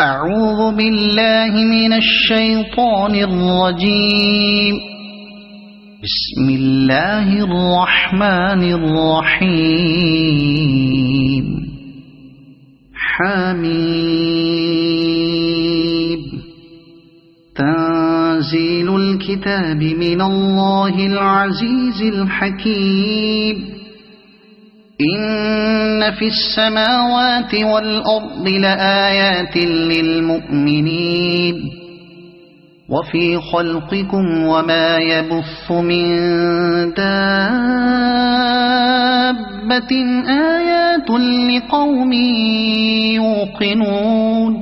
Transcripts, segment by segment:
أعوذ بالله من الشيطان الرجيم. بسم الله الرحمن الرحيم. حميم. تنزيل الكتاب من الله العزيز الحكيم. إن في السماوات والأرض لآيات للمؤمنين وفي خلقكم وما يبث من دابة آيات لقوم يوقنون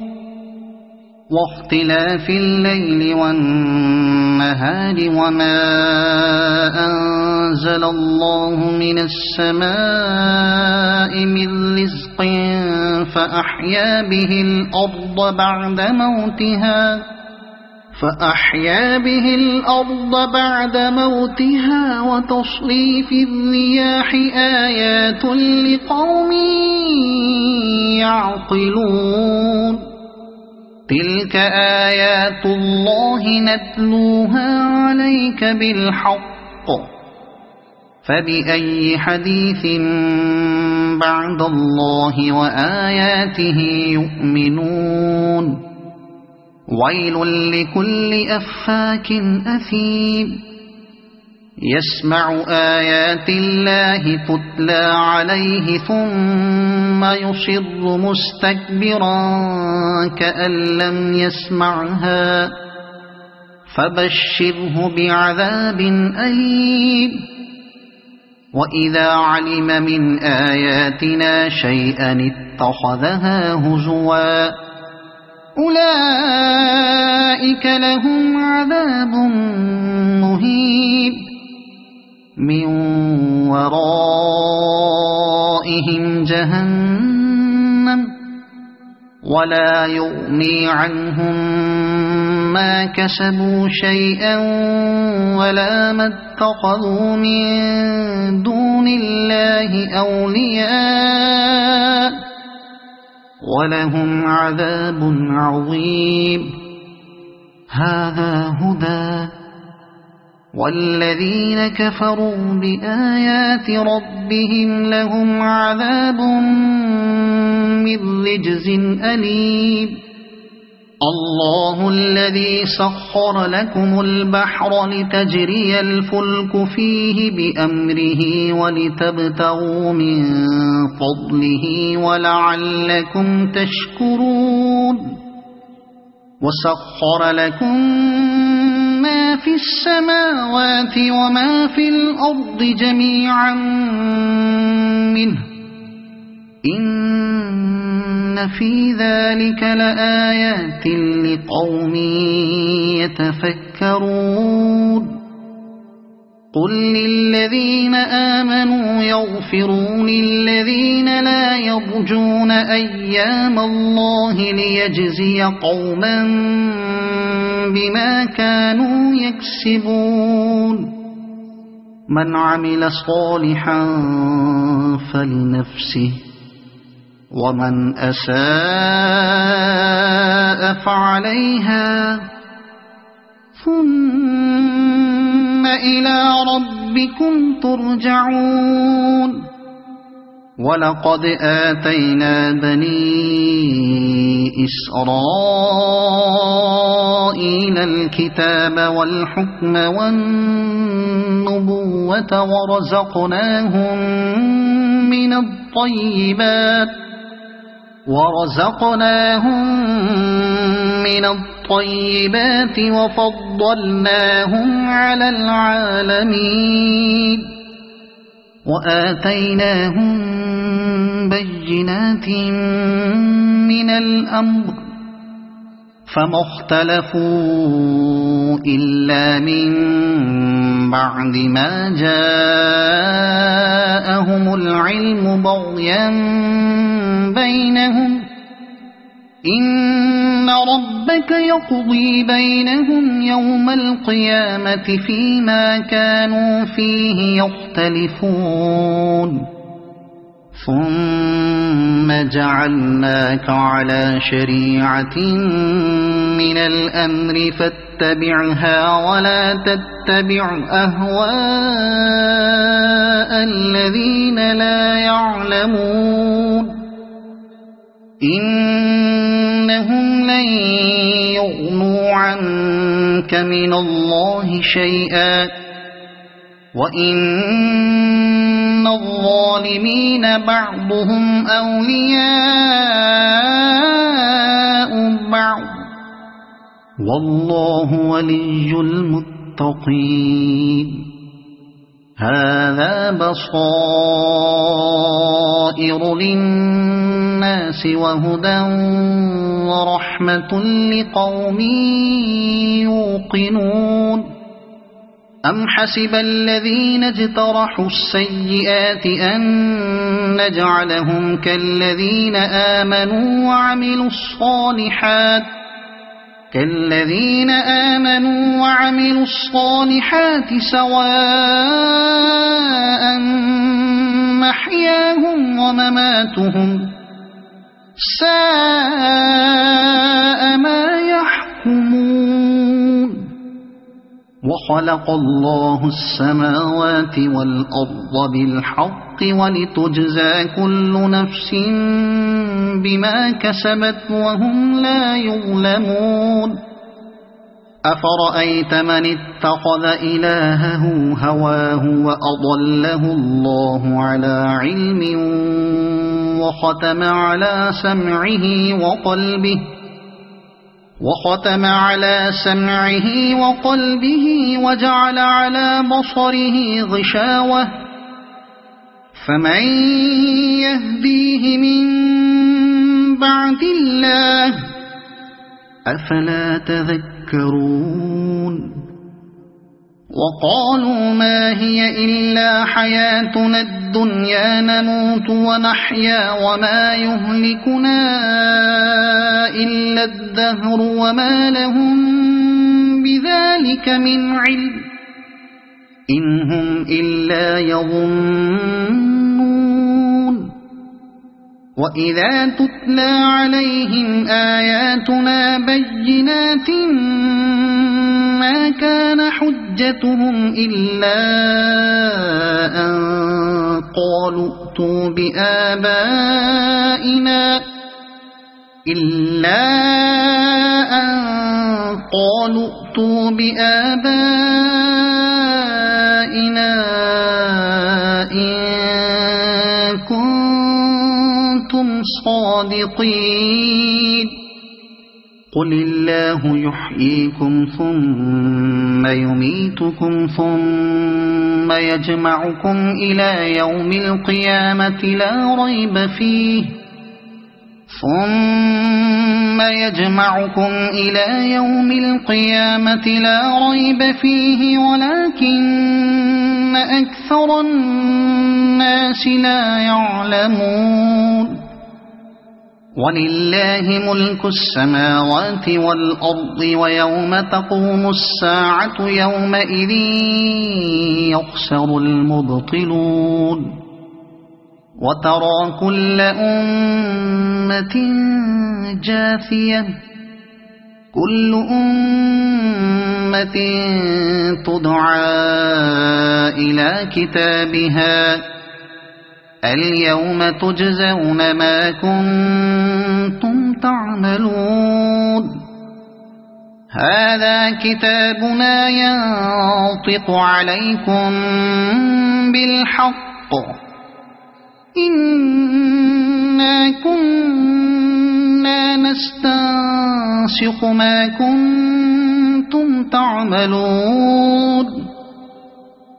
واختلاف الليل والنهار وما أنزل الله من السماء من رزق فأحيا به الأرض بعد موتها وتصريف الرياح آيات لقوم يعقلون. تلك آيات الله نتلوها عليك بالحق فبأي حديث بعد الله وآياته يؤمنون. ويل لكل أفاك أثيم يسمع آيات الله تتلى عليه ثم يصر مستكبرا كأن لم يسمعها فبشره بعذاب أليم. وإذا علم من آياتنا شيئا اتخذها هزوا أولئك لهم عذاب مهين من ورائهم جهنم ولا يغني عنهم ما كسبوا شيئا ولا ما اتخذوا من دون الله أولياء ولهم عذاب عظيم. هذا هدى والذين كفروا بآيات ربهم لهم عذاب من رجز أليم. الله الذي سخر لكم البحر لتجري الفلك فيه بأمره ولتبتغوا من فضله ولعلكم تشكرون. وسخر لكم ما في السماوات وما في الأرض جميعا منه إن في ذلك لآيات لقوم يتفكرون. قل للذين آمنوا يغفروا للذين لا يرجون أيام الله ليجزي قوما بما كانوا يكسبون. من عمل صالحا فلنفسه ومن أساء فعليها ثم إلى ربكم ترجعون. ولقد آتينا بني إسرائيل الكتاب والحكم والنبوة ورزقناهم من الطيبات وفضلناهم على العالمين وآتيناهم بينات من الأمر فما اختلفوا إلا من بعد ما جاءهم العلم بغيا بينهم إن ربك يقضي بينهم يوم القيامة فيما كانوا فيه يختلفون ثم جعلناك على شريعة من الأمر فاتبعها ولا تتبع أهواء الذين لا يعلمون إنهم لن يغنوا عنك من الله شيئا وإن الظالمين بعضهم أولياء بعض والله ولي المتقين هذا بصائر للناس وهدى ورحمة لقوم يوقنون أم حسب الذين اجترحوا السيئات أن نجعلهم كالذين آمنوا وعملوا الصالحات سواء محياهم ومماتهم ساء ما يحكمون وخلق الله السماوات والأرض بالحق ولتجزى كل نفس بما كسبت وهم لا يظلمون أفرأيت من اتخذ إلهه هواه وأضله الله على علم وختم على سمعه وقلبه وجعل على بصره غشاوة فمن يهديه من بعد الله أفلا تذكرون وقالوا ما هي إلا حياتنا الدنيا نموت ونحيا وما يهلكنا إلا الدهر وما لهم بذلك من علم إن هم إلا يظنون وإذا تتلى عليهم آياتنا بينات ما كان حجتهم إلا أن قالوا ائتوا بآبائنا إن كنتم صادقين قل الله يحييكم ثم يميتكم ثم يجمعكم إلى يوم القيامة لا ريب فيه ولكن أكثر الناس لا يعلمون ولله ملك السماوات والأرض ويوم تقوم الساعة يومئذ يخسر المبطلون وترى كل أمة جاثية كل أمة تدعى إلى كتابها اليوم تجزون ما كنتم تعملون هذا كتابنا ينطق عليكم بالحق إنا كنا نستنسخ ما كنتم تعملون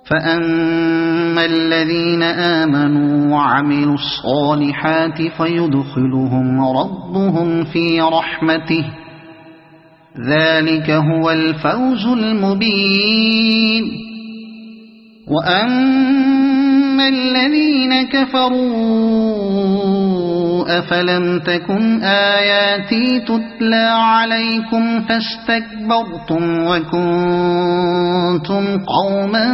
فأما الذين آمنوا وعملوا الصالحات فيدخلهم ربهم في رحمته ذلك هو الفوز المبين وأما الذين كفروا أفلم تكن آياتي تتلى عليكم فاستكبرتم وكنتم قوما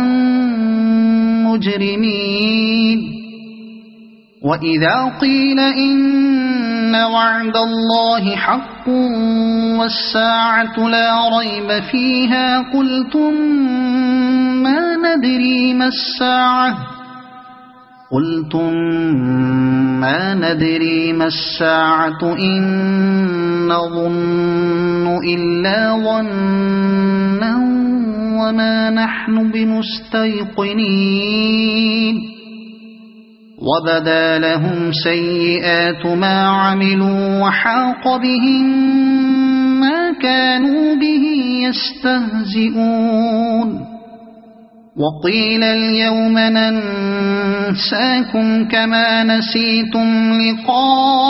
مجرمين وَإِذَا قِيلَ إِنَّ وَعْدَ اللَّهِ حَقٌّ وَالسَّاعَةُ لَا رَيْبَ فِيهَا قُلْتُم مَّا نَدْرِي مَا السَّاعَةُ إِن نَّظُنُّ إِلَّا ظَنًّا وَمَا نَحْنُ بِمُسْتَيْقِنِينَ وَبَدَا لَهُمْ سَيِّئَاتُ مَا عَمِلُوا وَحَاقَ بِهِم مَّا كَانُوا بِهِ يَسْتَهْزِئُونَ وَقِيلَ الْيَوْمَ نَنسَاكُمْ كَمَا نَسِيتُمْ لِقَاءَ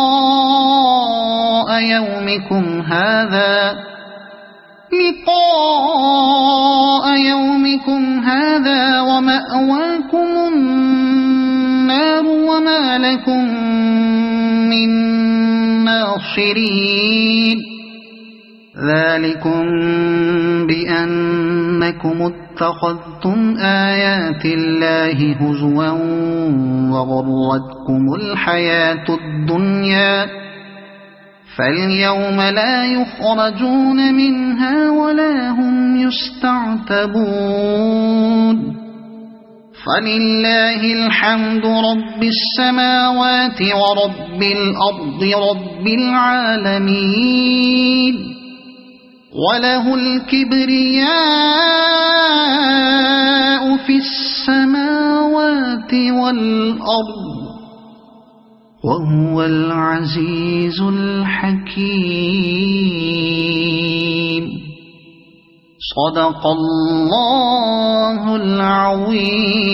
يَوْمِكُمْ هَٰذَا وَمَأْوَاكُمُ النَّارُ وَمَا لَكُم مِّن نَّاصِرِينَ ذَلِكُم بِأَنَّكُمُ اتَّخَذْتُمْ آيَاتِ اللَّهِ هُزُوًا وَغَرَّتْكُمُ الْحَيَاةُ الدُّنْيَا فَالْيَوْمَ لَا يُخْرَجُونَ مِنْهَا وَلَا هُمْ يُسْتَعْتَبُونَ فَلِلَّهِ الْحَمْدُ رَبِّ السَّمَاوَاتِ وَرَبِّ الْأَرْضِ رَبِّ الْعَالَمِينَ وَلَهُ الْكِبْرِيَاءُ فِي السَّمَاوَاتِ وَالْأَرْضِ وَهُوَ الْعَزِيزُ الْحَكِيمُ صدق الله العظيم.